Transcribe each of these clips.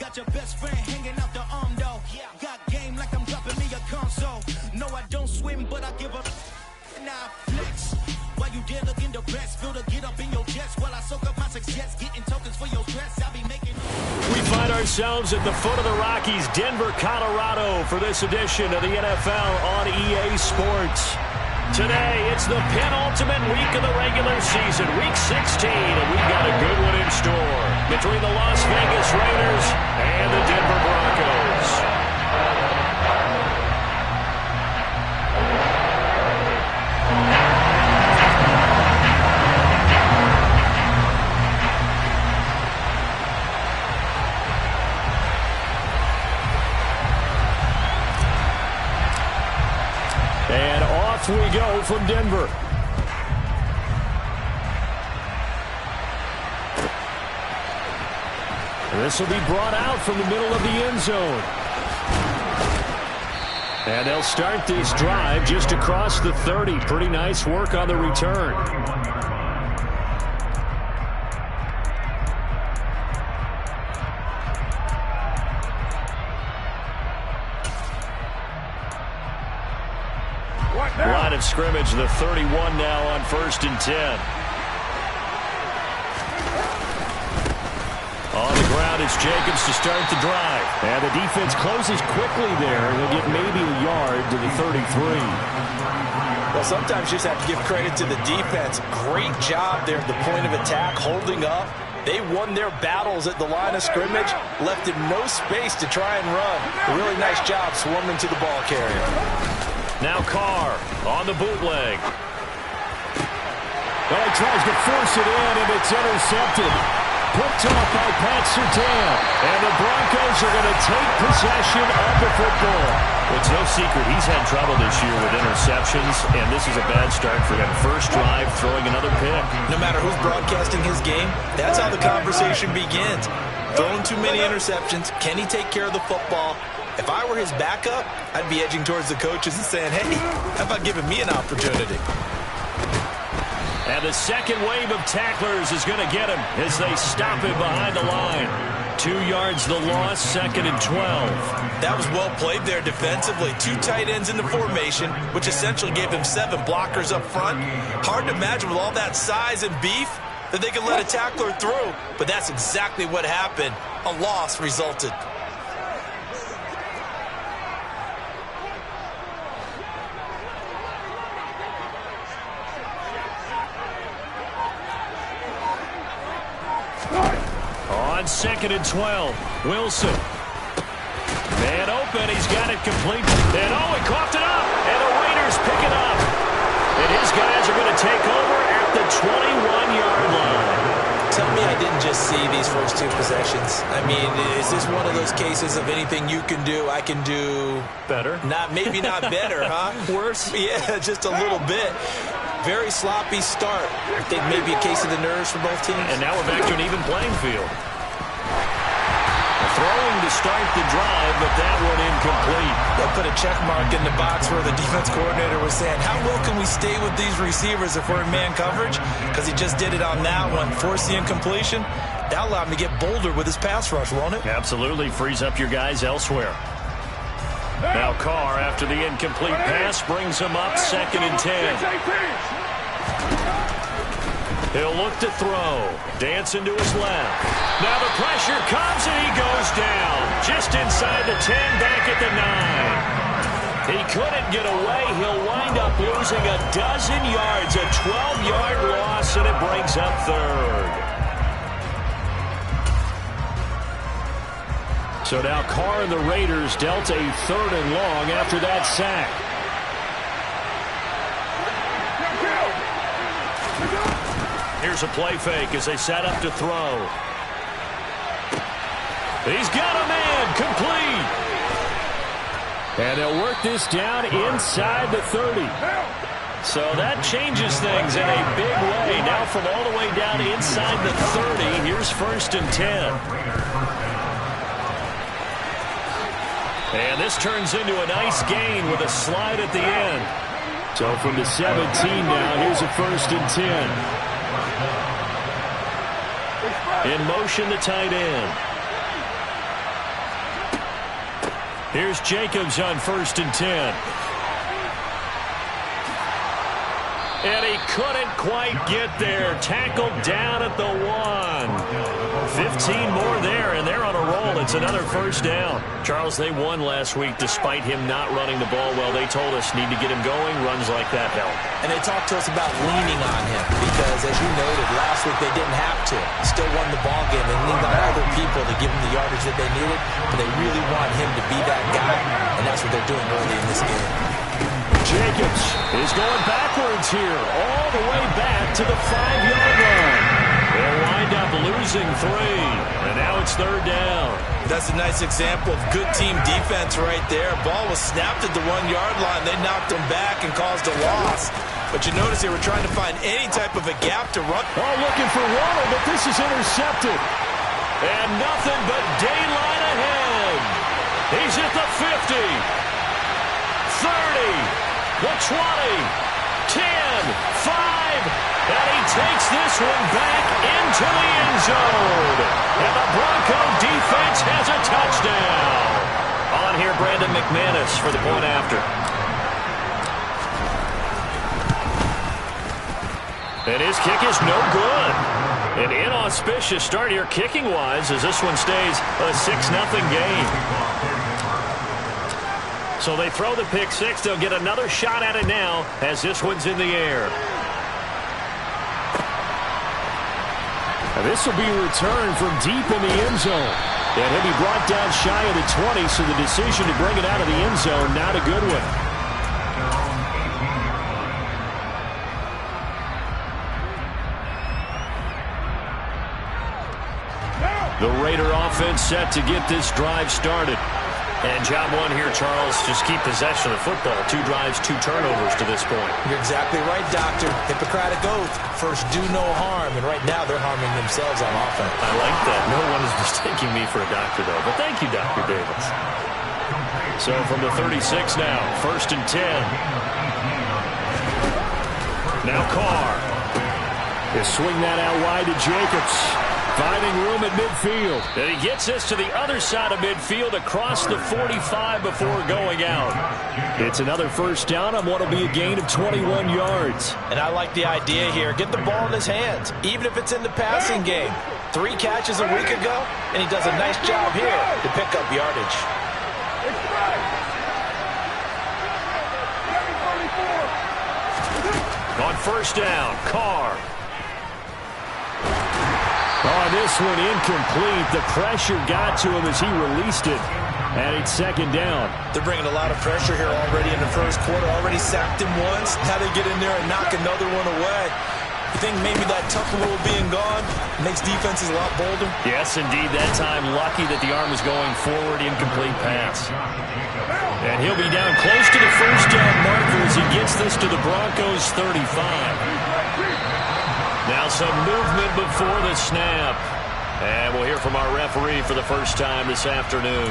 got your best friend hanging out the arm though. Got game like I'm dropping me a console. No, I don't swim, but I give a nah flex. While you there looking depressed, feel the get up in your chest while I soak up my success, getting tokens for your stress. I'll be making. We find ourselves at the foot of the Rockies, Denver, Colorado, for this edition of the NFL on EA Sports. Today, it's the penultimate week of the regular season, week 16, and we've got a good one in store between the Las Vegas Raiders and the Denver Broncos. And off we go from Denver. This will be brought out from the middle of the end zone. And they'll start this drive just across the 30. Pretty nice work on the return. Line of scrimmage, the 31 now on 1st and 10. On the ground, it's Jacobs to start the drive. And the defense closes quickly there. They'll get maybe a yard to the 33. Well, sometimes you just have to give credit to the defense. Great job there at the point of attack, holding up. They won their battles at the line of scrimmage, left him no space to try and run. A really nice job swarming to the ball carrier. Now Carr on the bootleg. Well, he tries to force it in, and it's intercepted. Picked off by Pat Surtain. And the Broncos are going to take possession of the football. It's no secret he's had trouble this year with interceptions, and this is a bad start for him. First drive, throwing another pick. No matter who's broadcasting his game, that's how the conversation begins. Throwing too many interceptions. Can he take care of the football? If I were his backup, I'd be edging towards the coaches and saying, hey, how about giving me an opportunity? And the second wave of tacklers is going to get him as they stop him behind the line. 2 yards the loss, 2nd and 12. That was well played there defensively. 2 tight ends in the formation, which essentially gave him 7 blockers up front. Hard to imagine with all that size and beef that they could let a tackler through. But that's exactly what happened. A loss resulted. On 2nd and 12, Wilson. Man open, he's got it complete. And oh, he coughed it up. And the Raiders pick it up. And his guys are going to take over at the 21-yard line. Tell me I didn't just see these first 2 possessions. I mean, is this one of those cases of anything you can do, I can do better? Maybe not better, huh? Worse? Yeah, just a little bit. Very sloppy start. I think maybe a case of the nerves for both teams. And now we're back to an even playing field. Throwing to start the drive, but that one incomplete. They'll put a check mark in the box where the defense coordinator was saying, how well can we stay with these receivers if we're in man coverage? Because he just did it on that one. Force the incompletion. That'll allow him to get bolder with his pass rush, won't it? Absolutely. Frees up your guys elsewhere. Now Carr, after the incomplete pass, brings him up 2nd and 10. He'll look to throw. Dancing to his left. Now the pressure comes and he goes down. Just inside the 10, back at the 9. He couldn't get away. He'll wind up losing a dozen yards. A 12-yard loss, and it brings up 3rd. So now Carr and the Raiders dealt a 3rd and long after that sack. Here's a play fake as they set up to throw. He's got a man, complete. And they'll work this down inside the 30. So that changes things in a big way. Now from all the way down inside the 30, here's 1st and 10. And this turns into a nice gain with a slide at the end. So from the 17 now, here's a 1st and 10. In motion, the tight end. Here's Jacobs on 1st and 10. And he couldn't quite get there. Tackled down at the 1. 15 more there, and they're on a roll. It's another first down. Charles, they won last week despite him not running the ball well. They told us need to get him going. Runs like that help. And they talked to us about leaning on him because, as you noted, last week they didn't have to. Still won the ball game. They leaned on other people to give them the yardage that they needed, but they really want him to be that guy, and that's what they're doing early in this game. Jacobs is going backwards here, all the way back to the 5-yard line. They'll wind up losing 3, and now it's 3rd down. That's a nice example of good team defense right there. Ball was snapped at the 1-yard line. They knocked him back and caused a loss. But you notice they were trying to find any type of a gap to run. Oh, looking for Waller, but this is intercepted. And nothing but daylight ahead. He's at the 50, 30. The 20, 10, 5, and he takes this one back into the end zone. And the Bronco defense has a touchdown. On here, Brandon McManus for the point after. And his kick is no good. An inauspicious start here kicking-wise as this one stays a 6-0 game. So they throw the pick six. They'll get another shot at it now as this one's in the air. And this will be a return from deep in the end zone. And he'll be brought down shy of the 20, so the decision to bring it out of the end zone, not a good one. The Raider offense set to get this drive started. And job one here, Charles, just keep possession of the football. 2 drives, 2 turnovers to this point. You're exactly right, Doctor. Hippocratic oath. First, do no harm. And right now, they're harming themselves on offense. I like that. No one is mistaking me for a doctor, though. But thank you, Dr. Davis. So from the 36 now, 1st and 10. Now Carr. They swing that out wide to Jacobs. Finding room at midfield. And he gets this to the other side of midfield across the 45 before going out. It's another first down on what will be a gain of 21 yards. And I like the idea here. Get the ball in his hands, even if it's in the passing game. 3 catches a week ago, and he does a nice job here to pick up yardage. On first down, Carr. Oh, this one incomplete. The pressure got to him as he released it. And it's 2nd down. They're bringing a lot of pressure here already in the first quarter. Already sacked him once. Now they get in there and knock another one away. You think maybe that Tucker rule being gone makes defenses a lot bolder? Yes, indeed. That time, lucky that the arm was going forward. Incomplete pass. And he'll be down close to the first down marker as he gets this to the Broncos' 35. Now some movement before the snap. And we'll hear from our referee for the first time this afternoon.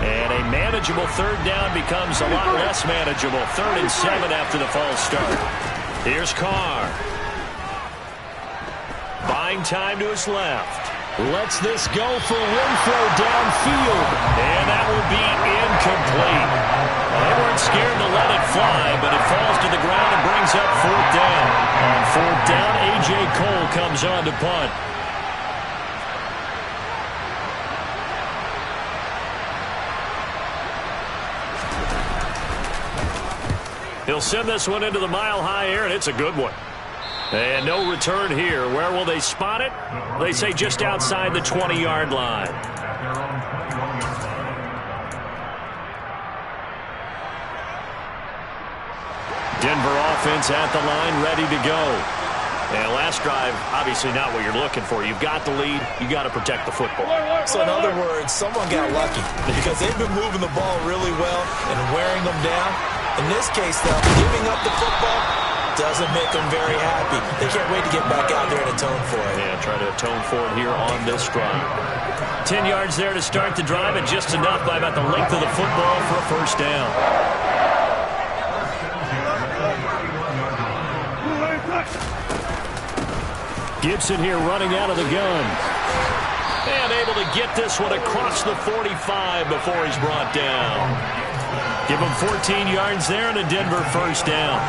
And a manageable 3rd down becomes a lot less manageable. 3rd and 7 after the false start. Here's Carr. Buying time to his left. Lets this go for Renfrow downfield. And that will be incomplete. They weren't scared to let it fly, but it falls to the ground and brings up 4th down. On 4th down, A.J. Cole comes on to punt. He'll send this one into the mile-high air, and it's a good one. And no return here. Where will they spot it? They say just outside the 20-yard line. Denver offense at the line, ready to go. And last drive, obviously not what you're looking for. You've got the lead. You got to protect the football. So in other words, someone got lucky because they've been moving the ball really well and wearing them down. In this case, though, giving up the football doesn't make them very happy. They can't wait to get back out there and atone for it. Yeah, try to atone for it here on this drive. 10 yards there to start the drive, and just enough by about the length of the football for a first down. Gibson here running out of the gun. And able to get this one across the 45 before he's brought down. Give him 14 yards there and a Denver first down.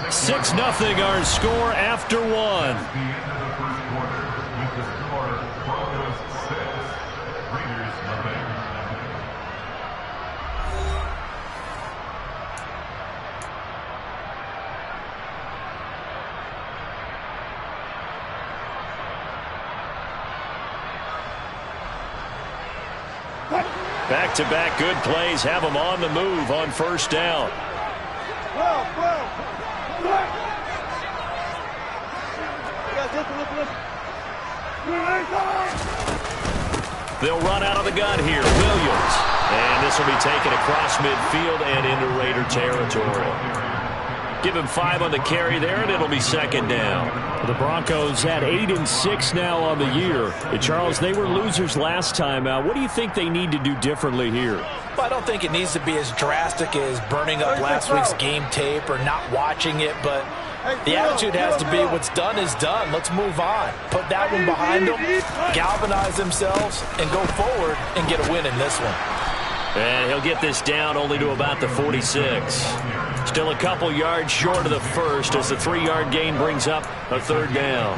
6-0 our score after one. Back-to-back good plays have them on the move on first down. They'll run out of the gun here. Williams. And this will be taken across midfield and into Raider territory. Give him 5 on the carry there, and it'll be second down. The Broncos had 8-6 now on the year. Charles, they were losers last time out. What do you think they need to do differently here? Well, I don't think it needs to be as drastic as burning up last week's game tape or not watching it, but the attitude has to be what's done is done. Let's move on. Put that one behind them, galvanize themselves, and go forward and get a win in this one. And he'll get this down only to about the 46. Still a couple yards short of the first as the 3-yard gain brings up a third down.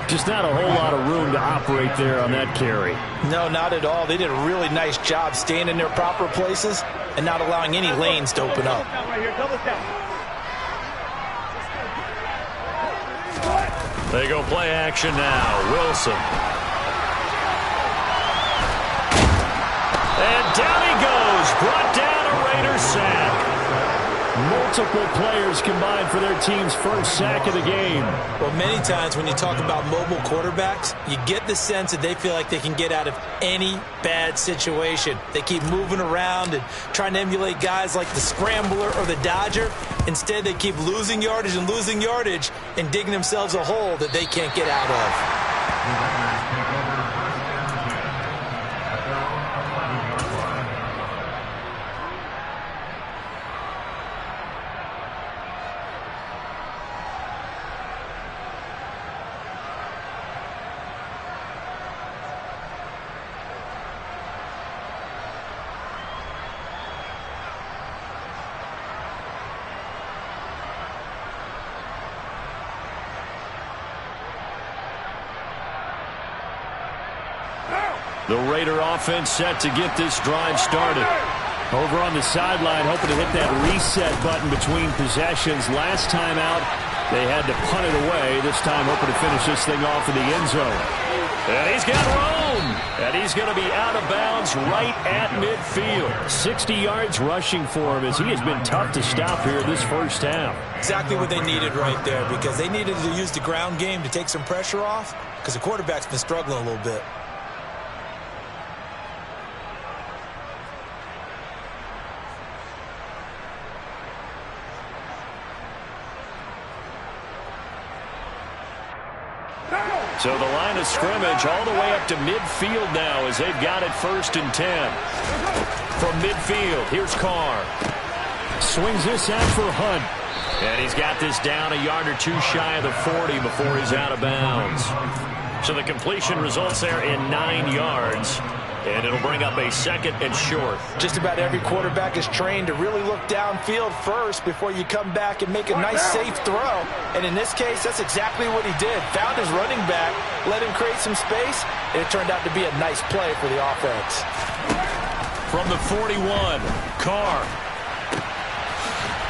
Just not a whole lot of room to operate there on that carry. No, not at all. They did a really nice job staying in their proper places and not allowing any lanes to open up. They go play action now. Wilson. And down he goes. Brought down a Raider sack. Multiple players combined for their team's first sack of the game. Well, many times when you talk about mobile quarterbacks, you get the sense that they feel like they can get out of any bad situation. They keep moving around and trying to emulate guys like the Scrambler or the Dodger. Instead, they keep losing yardage and digging themselves a hole that they can't get out of. The Raider offense set to get this drive started. Over on the sideline, hoping to hit that reset button between possessions. Last time out, they had to punt it away. This time, hoping to finish this thing off in the end zone. And he's got room. And he's going to be out of bounds right at midfield. 60 yards rushing for him as he has been tough to stop here this first half. Exactly what they needed right there, because they needed to use the ground game to take some pressure off, because the quarterback's been struggling a little bit. So the line of scrimmage all the way up to midfield now as they've got it 1st and 10. From midfield, here's Carr. Swings this out for Hunt. And he's got this down a yard or two shy of the 40 before he's out of bounds. So the completion results there in 9 yards. And it'll bring up a 2nd and short. Just about every quarterback is trained to really look downfield first before you come back and make a nice, safe throw. And in this case, that's exactly what he did. Found his running back, let him create some space, and it turned out to be a nice play for the offense. From the 41, Carr.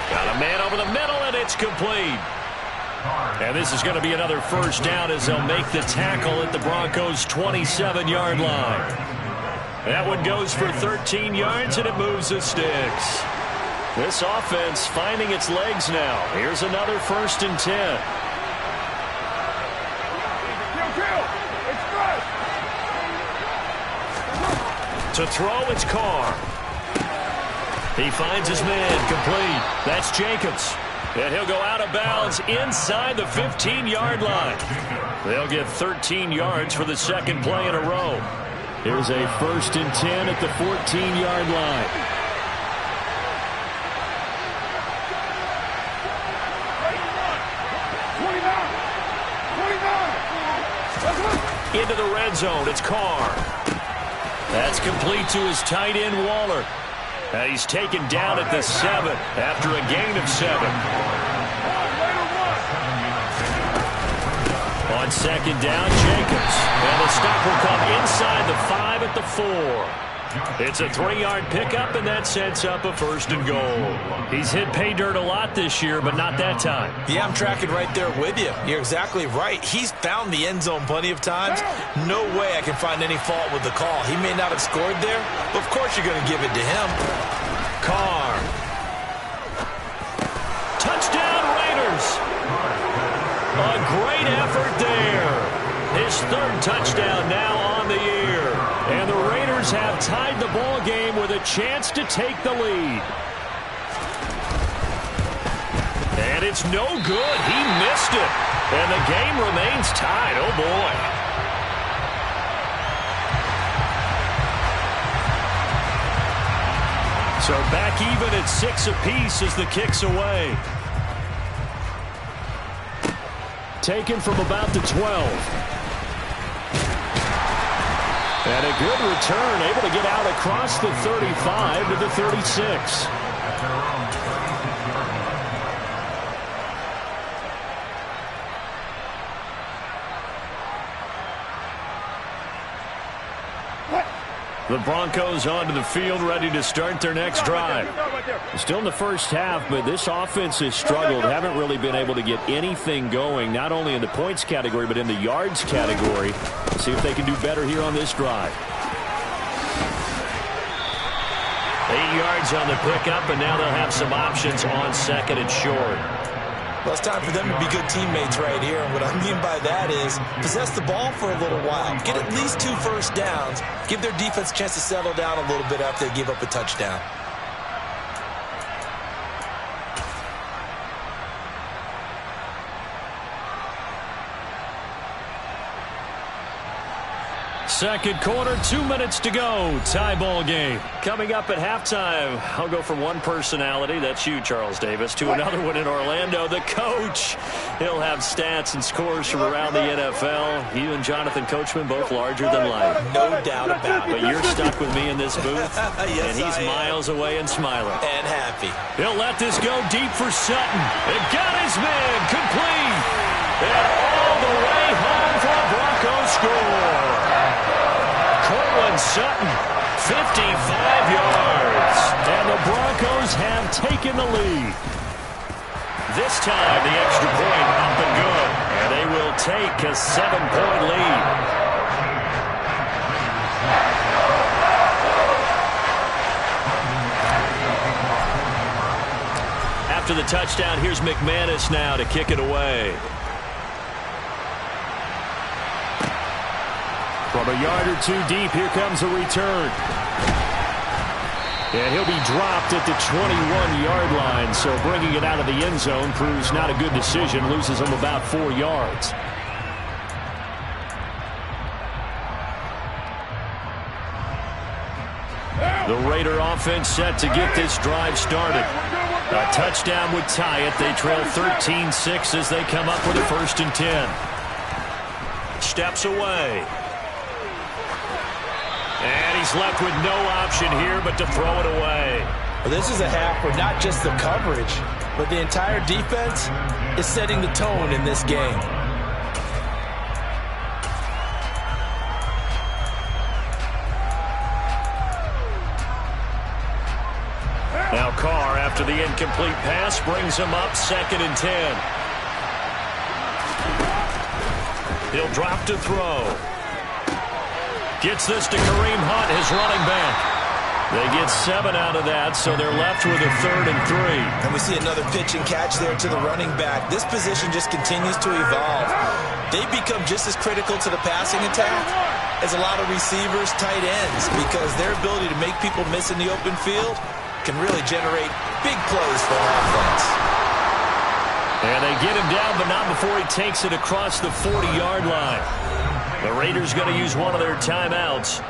Got a man over the middle, and it's complete. And this is going to be another first down as they'll make the tackle at the Broncos' 27-yard line. That one goes for 13 yards, and it moves the sticks. This offense finding its legs now. Here's another 1st and 10. To throw, it's Carr. He finds his man, complete. That's Jacobs. And he'll go out of bounds inside the 15-yard line. They'll get 13 yards for the 2nd play in a row. Here's a 1st and 10 at the 14-yard line. into the red zone. It's Carr. That's complete to his tight end, Waller. And he's taken down at the 7 after a gain of 7. On second down, Jacobs. And the stop will come inside the 5 at the 4. It's a 3-yard pickup, and that sets up a 1st and goal. He's hit pay dirt a lot this year, but not that time. Yeah, I'm tracking right there with you. You're exactly right. He's found the end zone plenty of times. No way I can find any fault with the call. He may not have scored there, but of course you're going to give it to him. Carr. Touchdown, Raiders. A great effort there. His 3rd touchdown now on the year. And the Raiders have tied the ball game with a chance to take the lead. And it's no good. He missed it. And the game remains tied. Oh, boy. So back even at 6 apiece as the kick's away. Taken from about the 12. And a good return, able to get out across the 35 to the 36. The Broncos onto the field, ready to start their next drive. Still in the first half, but this offense has struggled. Haven't really been able to get anything going, not only in the points category, but in the yards category. See if they can do better here on this drive. 8 yards on the pickup, and now they'll have some options on 2nd and short. Well, it's time for them to be good teammates right here. And what I mean by that is possess the ball for a little while. Get at least 2 first downs. Give their defense a chance to settle down a little bit after they give up a touchdown. Second quarter, 2 minutes to go. Tie ball game. Coming up at halftime, I'll go from one personality, that's you, Charles Davis, to another one in Orlando, the coach. He'll have stats and scores from around the NFL. You and Jonathan Coachman both larger than life. No doubt about it. But you're stuck with me in this booth, yes, and he's miles away and smiling. And happy. He'll let this go deep for Sutton. It got his man complete. And all the way home for a Broncos score. Cortland Sutton, 55 yards. And the Broncos have taken the lead. This time, the extra point up and good. And they will take a 7-point lead. After the touchdown, here's McManus now to kick it away. From a yard or 2 deep, here comes a return. And he'll be dropped at the 21-yard line, so bringing it out of the end zone proves not a good decision, loses him about 4 yards. The Raider offense set to get this drive started. A touchdown would tie it. They trail 13-6 as they come up with a 1st and 10. Steps away. And he's left with no option here but to throw it away. Well, this is a half where not just the coverage, but the entire defense is setting the tone in this game. Now Carr, after the incomplete pass, brings him up 2nd and 10. He'll drop to throw. Gets this to Kareem Hunt, his running back. They get 7 out of that, so they're left with a 3rd and 3. And we see another pitch and catch there to the running back. This position just continues to evolve. They become just as critical to the passing attack as a lot of receivers, tight ends, because their ability to make people miss in the open field can really generate big plays for offense. And they get him down, but not before he takes it across the 40-yard line. The Raiders going to use one of their timeouts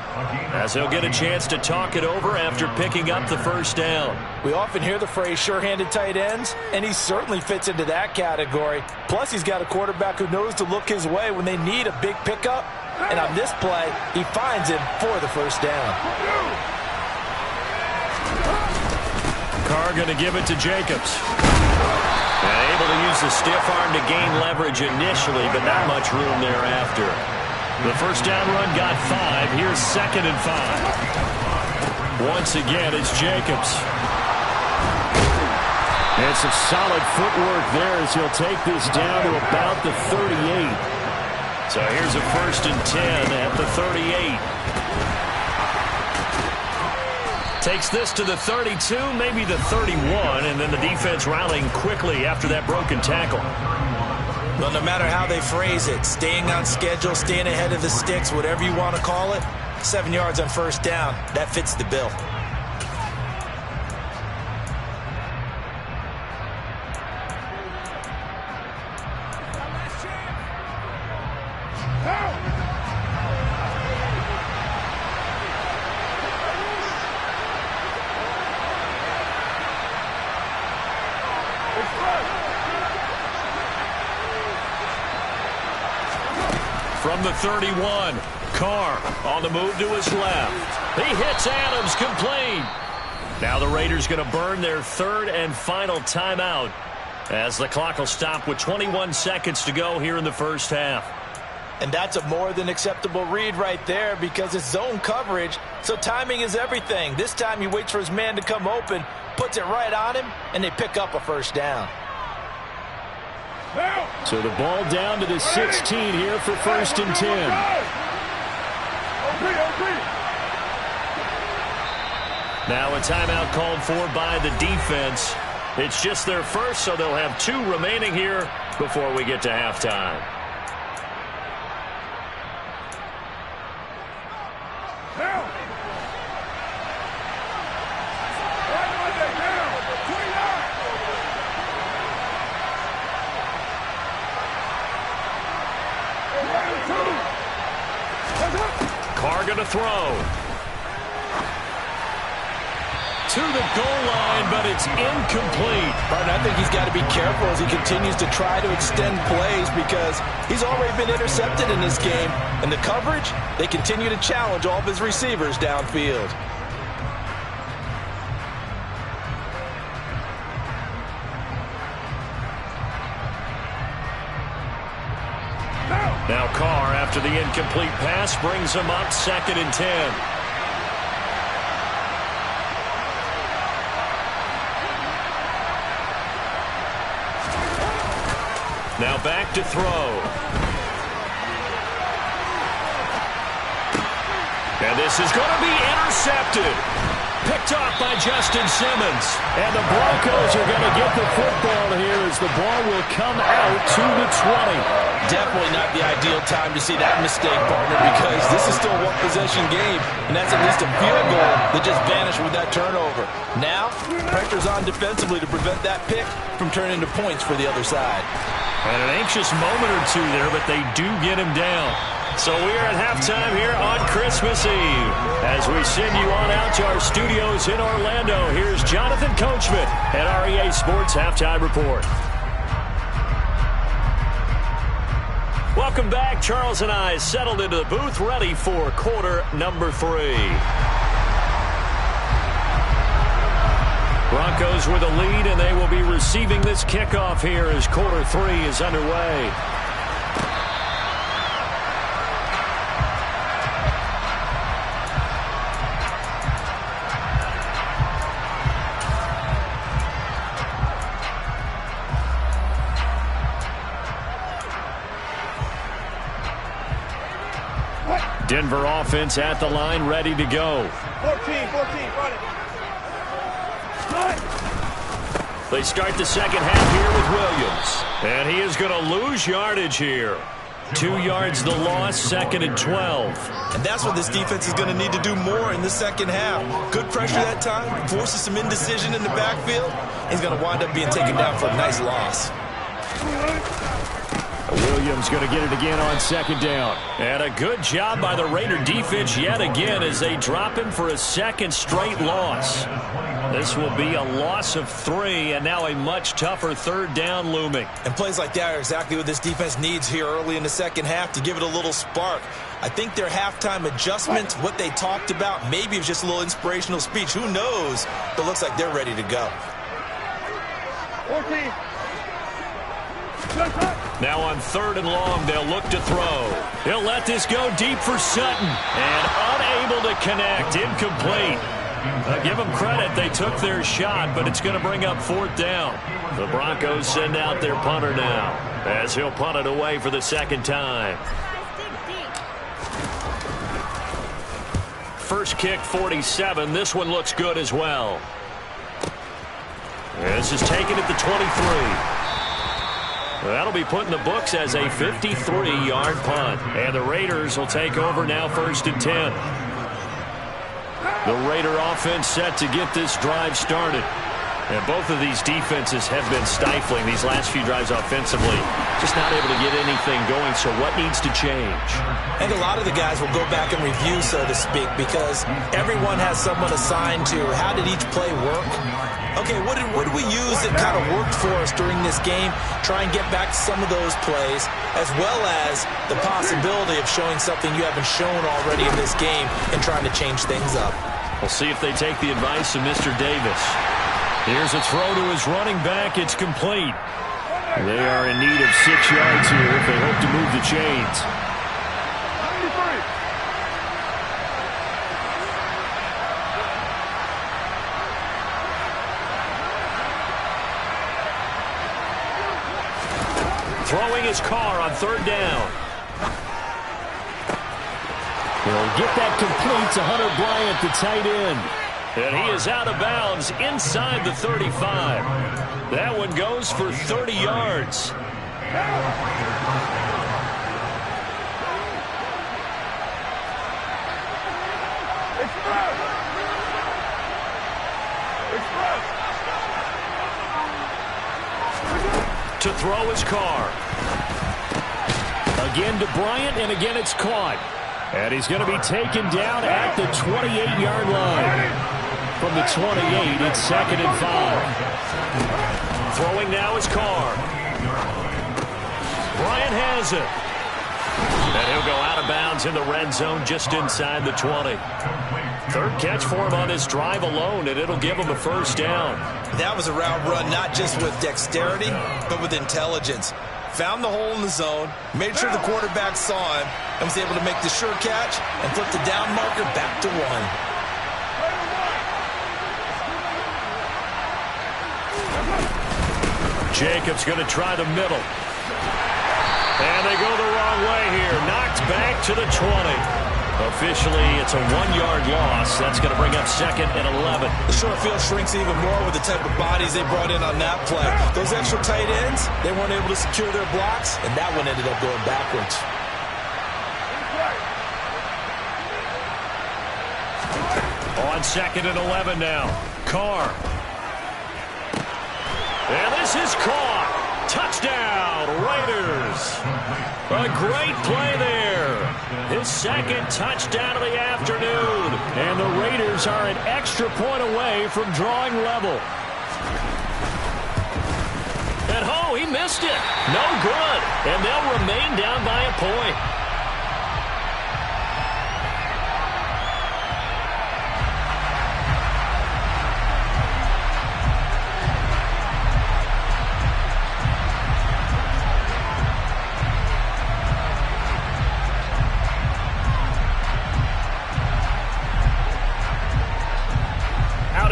as they'll get a chance to talk it over after picking up the 1st down. We often hear the phrase sure-handed tight ends, and he certainly fits into that category. Plus, he's got a quarterback who knows to look his way when they need a big pickup And on this play, he finds him for the first down. Carr going to give it to Jacobs. And able to use the stiff arm to gain leverage initially, but not much room thereafter. The first down run got 5. Here's 2nd and 5. Once again, it's Jacobs. And some solid footwork there as he'll take this down to about the 38. So here's a 1st and 10 at the 38. Takes this to the 32, maybe the 31, and then the defense rallying quickly after that broken tackle. Well, no matter how they phrase it, staying on schedule, staying ahead of the sticks, whatever you want to call it, 7 yards on first down, that fits the bill. From the 31, Carr on the move to his left. He hits Adams complete. Now the Raiders going to burn their 3rd and final timeout as the clock will stop with 21 seconds to go here in the first half. And that's a more than acceptable read right there because it's zone coverage, so timing is everything. This time he waits for his man to come open, puts it right on him, and they pick up a first down. So the ball down to the 16 here for 1st and 10. Now a timeout called for by the defense. It's just their first, so they'll have 2 remaining here before we get to halftime. Carr going to throw. To the goal line, but it's incomplete. Martin, I think he's got to be careful as he continues to try to extend plays because he's already been intercepted in this game. And the coverage, they continue to challenge all of his receivers downfield. Now Carr, after the incomplete pass, brings him up 2nd and 10. Now back to throw. And this is going to be intercepted. Picked off by Justin Simmons. And the Broncos are going to get the football here as the ball will come out to the 20. Definitely not the ideal time to see that mistake, partner, because this is still a one-possession game, and that's at least a field goal that just vanished with that turnover. Now, pressure's on defensively to prevent that pick from turning into points for the other side. And an anxious moment or two there, but they do get him down. So we are at halftime here on Christmas Eve. As we send you on out to our studios in Orlando, here's Jonathan Coachman at our EA Sports Halftime Report. Welcome back. Charles and I settled into the booth, ready for quarter number 3. Broncos with a lead, and they will be receiving this kickoff here as quarter 3 is underway. Denver offense at the line, ready to go. 14, run it. They start the second half here with Williams. And he is going to lose yardage here. 2 yards the loss, 2nd and 12. And that's what this defense is going to need to do more in the second half. Good pressure that time, forces some indecision in the backfield. He's going to wind up being taken down for a nice loss. Williams going to get it again on second down. And a good job by the Raider defense yet again as they drop him for a second straight loss. This will be a loss of 3, and now a much tougher third down looming. And plays like that are exactly what this defense needs here early in the second half to give it a little spark. I think their halftime adjustment, what they talked about, maybe it was just a little inspirational speech. Who knows? But it looks like they're ready to go. 14. Now on 3rd and long, they'll look to throw. He'll let this go deep for Sutton. And unable to connect. Incomplete. Give them credit. They took their shot, but it's going to bring up 4th down. The Broncos send out their punter now as he'll punt it away for the second time. First kick, 47. This one looks good as well. This is taken at the 23. That'll be put in the books as a 53-yard punt. And the Raiders will take over now 1st and 10. The Raider offense set to get this drive started. And both of these defenses have been stifling these last few drives offensively. Just not able to get anything going, so what needs to change? I think a lot of the guys will go back and review, so to speak, because everyone has someone assigned to how did each play work. Okay, what did we use that kind of worked for us during this game? Try and get back to some of those plays, as well as the possibility of showing something you haven't shown already in this game and trying to change things up. We'll see if they take the advice of Mr. Davis. Here's a throw to his running back. It's complete. They are in need of 6 yards here if they hope to move the chains. 93. Throwing his car on 3rd down. He'll get that complete to Hunter Bryant, the tight end. And he is out of bounds inside the 35. That one goes for 30 yards. To throw his car. Again to Bryant, and again it's caught. And he's going to be taken down at the 28-yard line. From the 28, it's 2nd and 5. Throwing now is Carr. Bryant has it. And he'll go out of bounds in the red zone just inside the 20. 3rd catch for him on this drive alone, and it'll give him a 1st down. That was a route run not just with dexterity, but with intelligence. Found the hole in the zone, made sure the quarterback saw him, and was able to make the sure catch and flip the down marker back to 1. Jacobs going to try the middle. And they go the wrong way here. Knocked back to the 20. Officially, it's a 1-yard loss. That's going to bring up 2nd and 11. The short field shrinks even more with the type of bodies they brought in on that play. Those extra tight ends, they weren't able to secure their blocks, and that one ended up going backwards. On 2nd and 11 now. Carr. And this is caught. Touchdown, Raiders. A great play there. His 2nd touchdown of the afternoon. And the Raiders are an extra point away from drawing level. And oh, he missed it. No good. And they'll remain down by a point.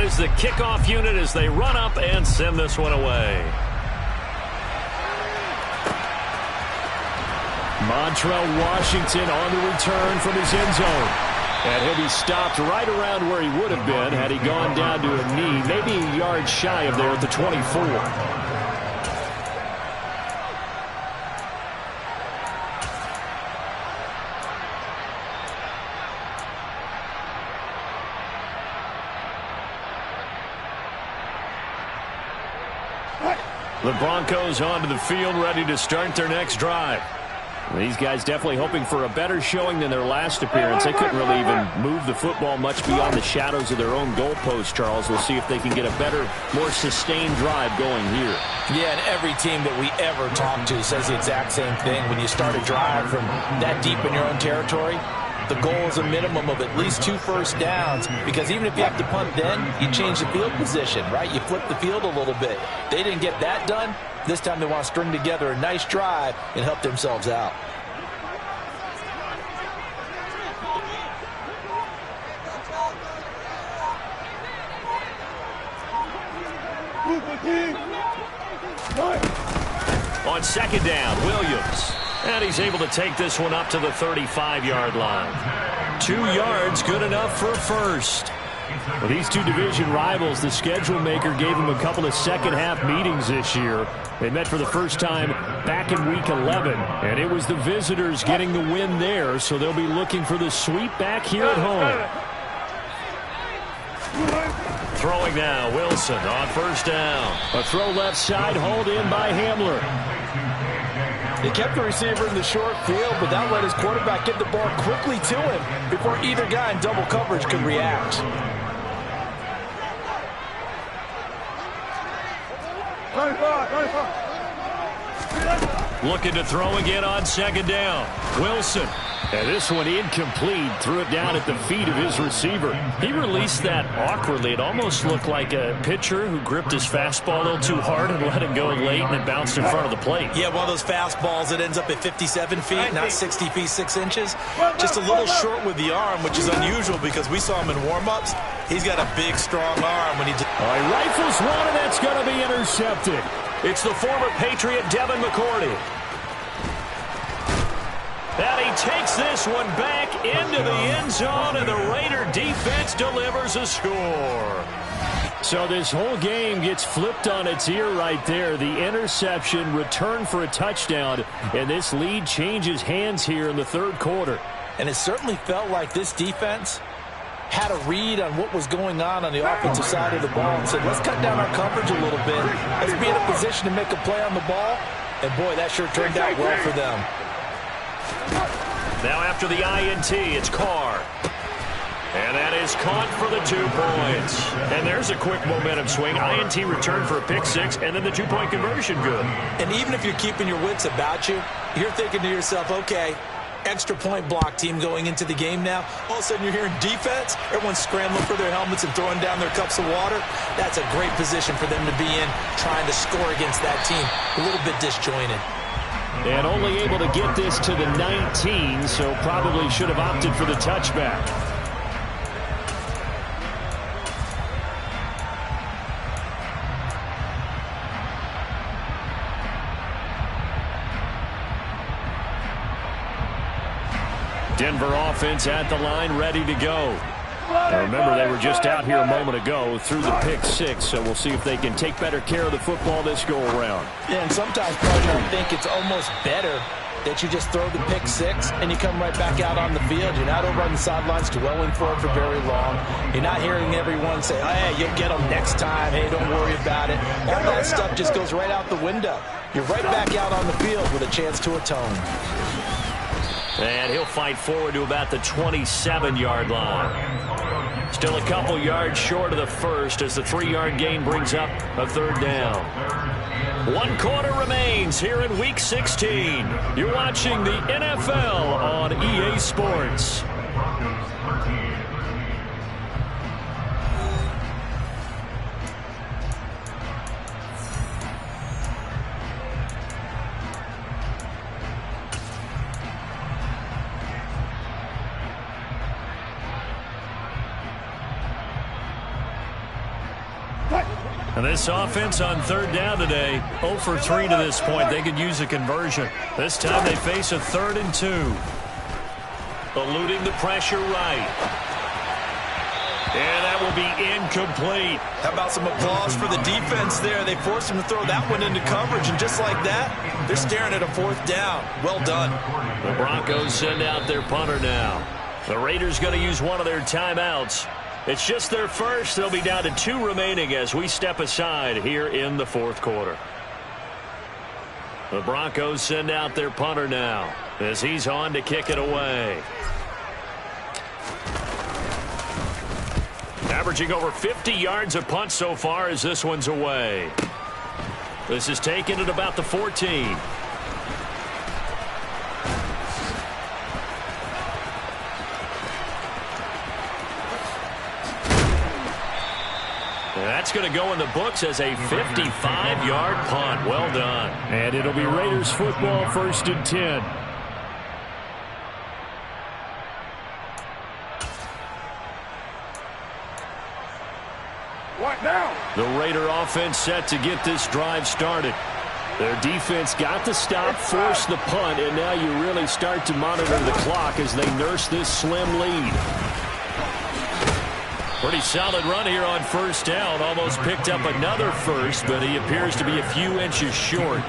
Is the kickoff unit as they run up and send this one away. Montrell Washington on the return from his end zone. And he'll be stopped right around where he would have been had he gone down to a knee, maybe a yard shy of there at the 24. The Broncos onto the field, ready to start their next drive. These guys definitely hoping for a better showing than their last appearance. They couldn't really even move the football much beyond the shadows of their own goalpost, Charles. We'll see if they can get a better, more sustained drive going here. Yeah, and every team that we ever talk to says the exact same thing. When you start a drive from that deep in your own territory, the goal is a minimum of at least 2 first downs, because even if you have to punt then, you change the field position, right? You flip the field a little bit. They didn't get that done. This time they want to string together a nice drive and help themselves out. On second down, Williams. And he's able to take this one up to the 35-yard line. 2 yards, good enough for a first. Well, these two division rivals, the schedule maker gave them a couple of second-half meetings this year. They met for the first time back in Week 11, and it was the visitors getting the win there, so they'll be looking for the sweep back here at home. Throwing now, Wilson on first down. A throw left side, hauled in by Hamler. They kept the receiver in the short field, but that let his quarterback get the ball quickly to him before either guy in double coverage could react. Looking to throw again on second down. Wilson. And this one incomplete. Threw it down at the feet of his receiver. He released that awkwardly. It almost looked like a pitcher who gripped his fastball a little too hard and let it go late, and it bounced in front of the plate. Yeah, one of those fastballs that ends up at 57 feet, not 60 feet 6 inches. Just a little short with the arm, which is unusual because we saw him in warm-ups. He's got a big, strong arm when he just... All right, rifles one, and that's going to be intercepted. It's the former Patriot Devin McCourty. And he takes this one back into the end zone, and the Raider defense delivers a score. So this whole game gets flipped on its ear right there. The interception, return for a touchdown, and this lead changes hands here in the third quarter. And it certainly felt like this defense had a read on what was going on the offensive side of the ball and said, let's cut down our coverage a little bit. Let's be in a position to make a play on the ball. And, boy, that sure turned out well for them. Now after the INT, it's Carr. And that is caught for the 2 points. And there's a quick momentum swing. INT return for a pick 6, and then the 2-point conversion good. And even if you're keeping your wits about you, you're thinking to yourself, okay, extra point block team going into the game now. All of a sudden you're hearing defense. Everyone's scrambling for their helmets and throwing down their cups of water. That's a great position for them to be in, trying to score against that team. A little bit disjointed. And only able to get this to the 19, so probably should have opted for the touchback. Denver offense at the line, ready to go. Now remember, they were just out here a moment ago through the pick 6, so we'll see if they can take better care of the football this go-around. Yeah, and sometimes, partner, I think it's almost better that you just throw the pick 6 and you come right back out on the field. You're not over on the sidelines dwelling for it for very long. You're not hearing everyone say, hey, you'll get them next time. Hey, don't worry about it. All that stuff just goes right out the window. You're right back out on the field with a chance to atone. And he'll fight forward to about the 27-yard line. Still a couple yards short of the first as the 3-yard gain brings up a third down. 1 quarter remains here in Week 16. You're watching the NFL on EA Sports. And this offense on third down today, 0 for 3 to this point. They could use a conversion. This time they face a 3rd and 2. Eluding the pressure right. And that will be incomplete. How about some applause for the defense there? They forced him to throw that one into coverage, and just like that, they're staring at a 4th down. Well done. The Broncos send out their punter now. The Raiders going to use one of their timeouts. It's just their first. They'll be down to 2 remaining as we step aside here in the 4th quarter. The Broncos send out their punter now as he's on to kick it away. Averaging over 50 yards a punt so far as this one's away. This is taken at about the 14. That's going to go in the books as a 55-yard punt. Well done. And it'll be Raiders football, 1st and 10. What now? The Raider offense set to get this drive started. Their defense got the stop, forced the punt, and now you really start to monitor the clock as they nurse this slim lead. Pretty solid run here on 1st down. Almost picked up another first, but he appears to be a few inches short.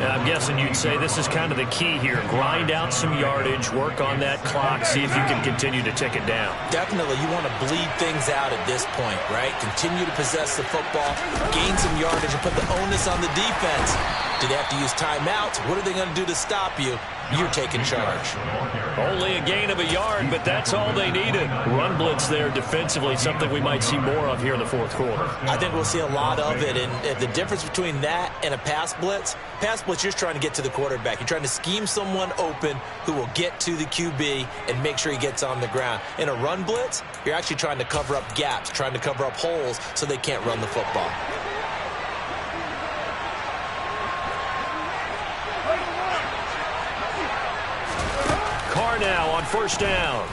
And I'm guessing you'd say this is kind of the key here. Grind out some yardage, work on that clock, see if you can continue to tick it down. Definitely, you want to bleed things out at this point, right? Continue to possess the football, gain some yardage, and put the onus on the defense. Do they have to use timeouts? What are they going to do to stop you? You're taking charge. Only a gain of a yard, but that's all they needed. Run blitz there defensively, something we might see more of here in the 4th quarter. I think we'll see a lot of it, and the difference between that and a pass blitz, you're just trying to get to the quarterback. You're trying to scheme someone open who will get to the QB and make sure he gets on the ground. In a run blitz, you're actually trying to cover up gaps, trying to cover up holes so they can't run the football. Carr now on 1st down.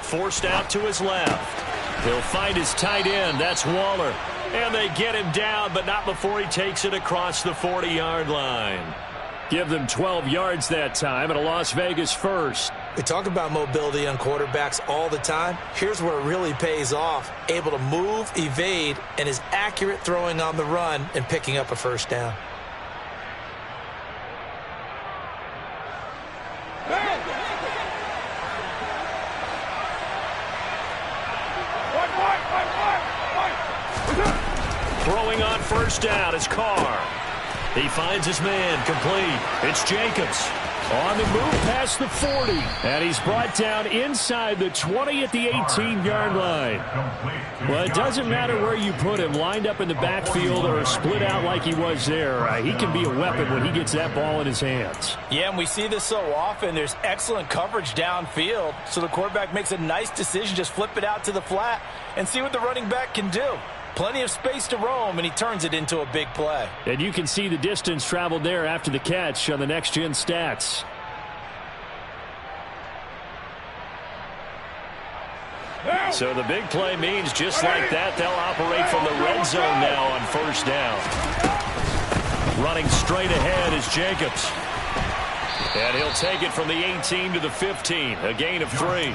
Forced out to his left. He'll find his tight end. That's Waller. And they get him down, but not before he takes it across the 40-yard line. Give them 12 yards that time and a Las Vegas first. We talk about mobility on quarterbacks all the time. Here's where it really pays off. Able to move, evade, and is accurate throwing on the run and picking up a 1st down. Throwing on 1st down is Carr. He finds his man complete. It's Jacobs on the move past the 40. And he's brought down inside the 20 at the 18-yard line. Well, it doesn't matter where you put him, lined up in the backfield or split out like he was there. He can be a weapon when he gets that ball in his hands. Yeah, and we see this so often. There's excellent coverage downfield, so the quarterback makes a nice decision. Just flip it out to the flat and see what the running back can do. Plenty of space to roam, and he turns it into a big play. And you can see the distance traveled there after the catch on the next-gen stats. So the big play means just like that, they'll operate from the red zone now on 1st down. Running straight ahead is Jacobs. And he'll take it from the 18 to the 15, a gain of 3.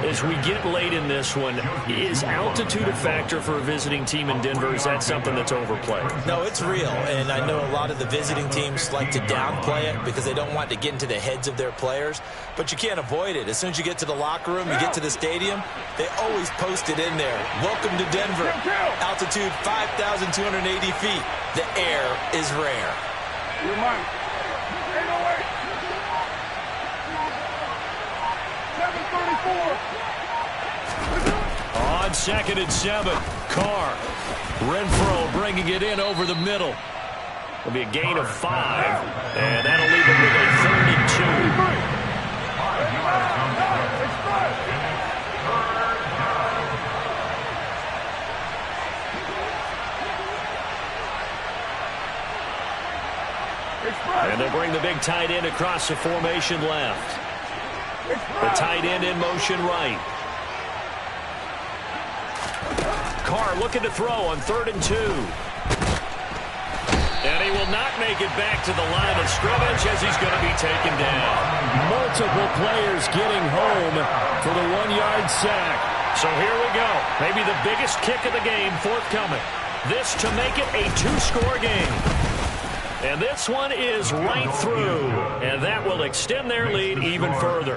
As we get late in this one, is altitude a factor for a visiting team in Denver? Is that something that's overplayed? No, it's real, and I know a lot of the visiting teams like to downplay it because they don't want to get into the heads of their players, but you can't avoid it. As soon as you get to the locker room, you get to the stadium, they always post it in there. Welcome to Denver. Altitude 5,280 feet. The air is rare. You're mine. On 2nd and 7, Carr. Renfro bringing it in over the middle. It'll be a gain of 5, and that'll leave it with a 3rd and 2. And they'll bring the big tight end across the formation left. The tight end in motion right. Carr looking to throw on 3rd and 2. And he will not make it back to the line of scrimmage as he's going to be taken down. Multiple players getting home for the 1-yard sack. So here we go. Maybe the biggest kick of the game forthcoming. This to make it a 2-score game. And this one is right through. And that will extend their lead even further.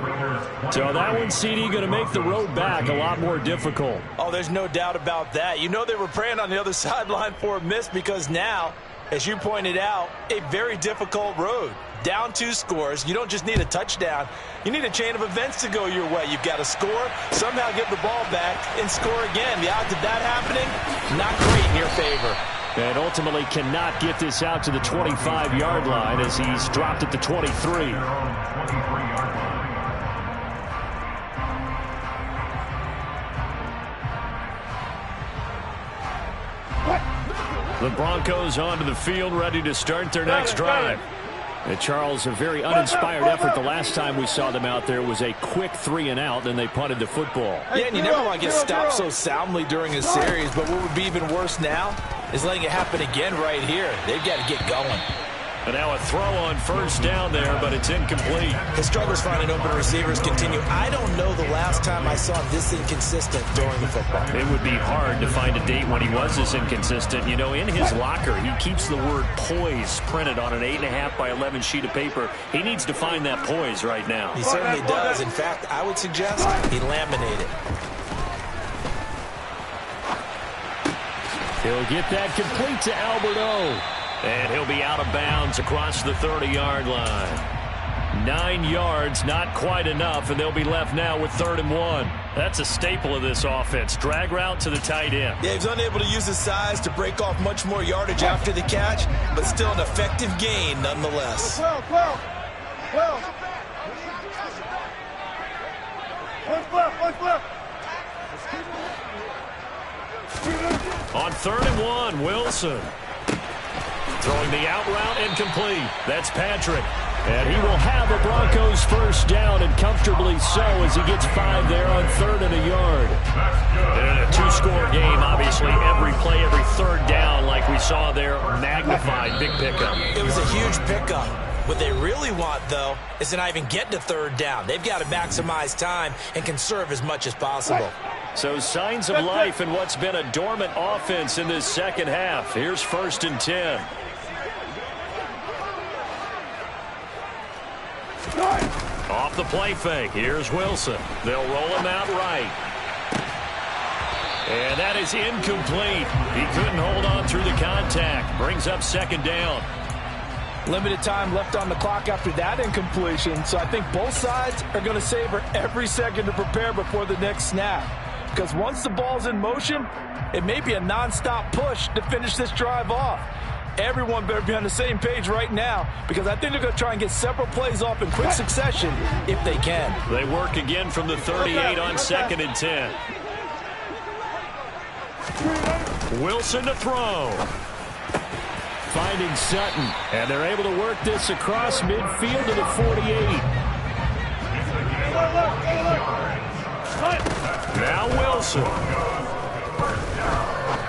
So that one, CD, going to make the road back a lot more difficult. Oh, there's no doubt about that. You know they were praying on the other sideline for a miss because now As you pointed out, a very difficult road. Down 2 scores, you don't just need a touchdown. You need a chain of events to go your way. You've got to score, somehow get the ball back, and score again. The odds of that happening, not great in your favor. And ultimately cannot get this out to the 25-yard line as he's dropped at the 23. The Broncos onto the field, ready to start their next drive. And Charles, a very uninspired effort the last time we saw them out there was a quick 3-and-out, then they punted the football. Yeah, and you never want to get stopped so soundly during a series, but what would be even worse now is letting it happen again right here. They've got to get going. And now a throw on first down there, but it's incomplete. His struggles finding open receivers continue. I don't know the last time I saw him this inconsistent during the football. It would be hard to find a date when he was this inconsistent. You know, in his locker, he keeps the word poise printed on an 8.5 by 11 sheet of paper. He needs to find that poise right now. He certainly does. In fact, I would suggest he laminate it. He'll get that complete to Albert O. And he'll be out of bounds across the 30-yard line. 9 yards, not quite enough, and they'll be left now with 3rd and 1. That's a staple of this offense. Drag route to the tight end. Yeah, he's unable to use his size to break off much more yardage after the catch, but still an effective gain nonetheless. On 3rd and 1, Wilson. Throwing the out route incomplete. That's Patrick. And he will have the Broncos first down, and comfortably so as he gets 5 there on 3rd and a yard. And a 2-score game, obviously, every play, every 3rd down like we saw there, magnified, big pickup. It was a huge pickup. What they really want, though, is to not even get to 3rd down. They've got to maximize time and conserve as much as possible. So signs of life in what's been a dormant offense in this second half. Here's 1st and 10. Off the play fake. Here's Wilson. They'll roll him out right. And that is incomplete. He couldn't hold on through the contact. Brings up 2nd down. Limited time left on the clock after that incompletion, so I think both sides are going to savor every second to prepare before the next snap. Because once the ball's in motion, it may be a nonstop push to finish this drive off. Everyone better be on the same page right now, because I think they're going to try and get several plays off in quick succession if they can. They work again from the 38 on 2nd and 10. Wilson to throw. Finding Sutton, and they're able to work this across midfield to the 48. Now Wilson.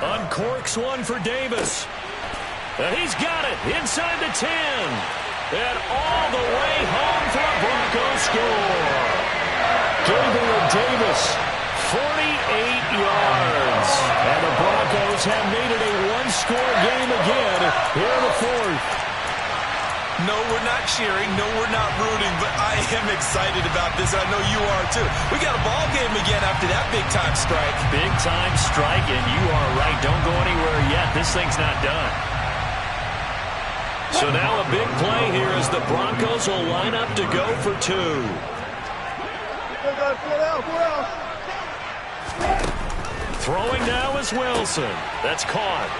Uncorks one for Davis. And he's got it inside the 10. And all the way home for a Broncos score. Gabriel Davis, 48 yards. And the Broncos have made it a 1-score game again here in the 4th. No, we're not cheering. No, we're not rooting. But I am excited about this. I know you are, too. We got a ball game again after that big-time strike. Big-time strike, and you are right. Don't go anywhere yet. This thing's not done. So now a big play here as the Broncos will line up to go for 2. Throwing now is Wilson. That's caught.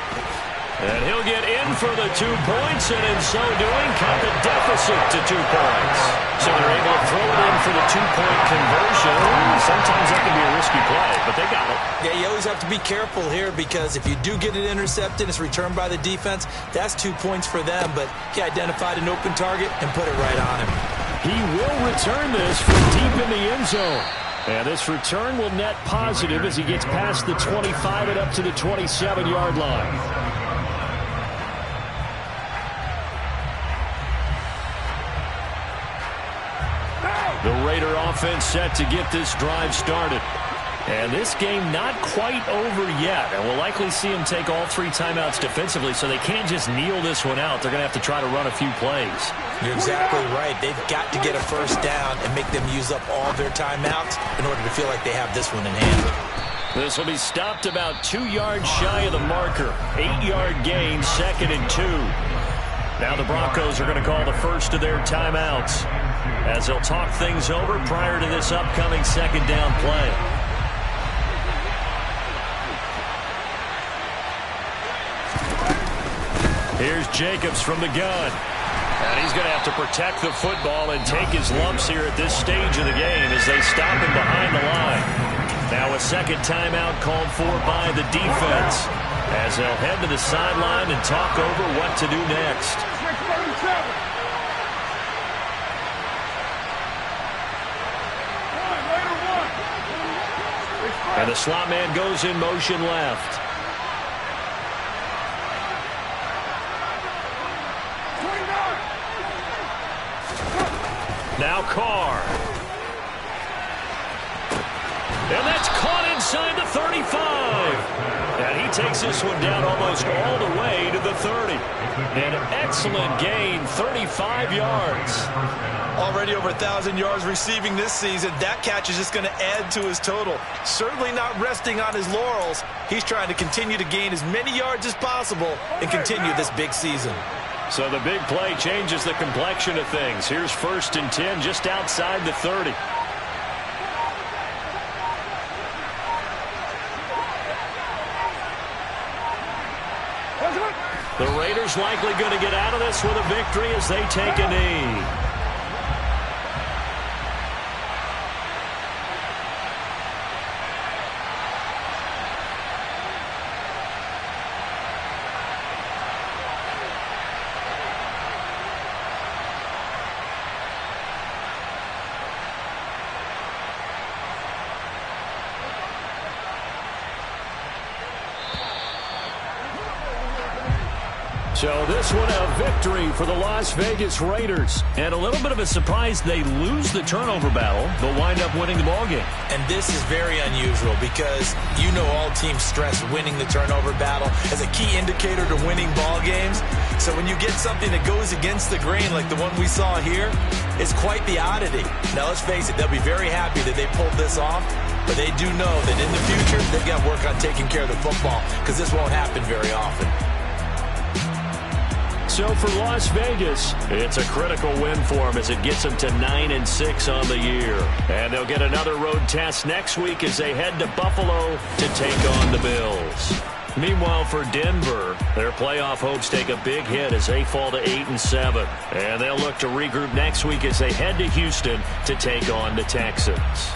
And he'll get in for the 2 points, and in so doing, cut the deficit to 2 points. So they're able to throw it in for the 2-point conversion. Sometimes that can be a risky play, but they got it. Yeah, you always have to be careful here, because if you do get it intercepted, it's returned by the defense. That's 2 points for them, but he identified an open target and put it right on him. He will return this from deep in the end zone. And this return will net positive as he gets past the 25 and up to the 27-yard line. The Raider offense set to get this drive started. And this game not quite over yet. And we'll likely see them take all 3 timeouts defensively, so they can't just kneel this one out. They're going to have to try to run a few plays. You're exactly right. They've got to get a first down and make them use up all their timeouts in order to feel like they have this one in hand. This will be stopped about 2 yards shy of the marker. 8-yard gain, 2nd and 2. Now the Broncos are going to call the first of their timeouts as they'll talk things over prior to this upcoming 2nd down play. Here's Jacobs from the gun. And he's going to have to protect the football and take his lumps here at this stage of the game as they stop him behind the line. Now a second timeout called for by the defense as they'll head to the sideline and talk over what to do next. And the slot man goes in motion left. Now Carr. And that's caught inside the 35. And he takes this one down almost all the way to the 30. An excellent gain, 35 yards. Already over 1,000 yards receiving this season. That catch is just going to add to his total. Certainly not resting on his laurels. He's trying to continue to gain as many yards as possible and continue this big season. So the big play changes the complexion of things. Here's 1st and 10 just outside the 30. The Raiders likely going to get out of this with a victory as they take a knee. So this one a victory for the Las Vegas Raiders. And a little bit of a surprise they lose the turnover battle, but wind up winning the ballgame. And this is very unusual because you know all teams stress winning the turnover battle as a key indicator to winning ball games. So when you get something that goes against the grain like the one we saw here, it's quite the oddity. Now let's face it, they'll be very happy that they pulled this off. But they do know that in the future, they've got to work on taking care of the football because this won't happen very often. So for Las Vegas, it's a critical win for them as it gets them to 9-6 on the year. And they'll get another road test next week as they head to Buffalo to take on the Bills. Meanwhile, for Denver, their playoff hopes take a big hit as they fall to 8-7. And they'll look to regroup next week as they head to Houston to take on the Texans.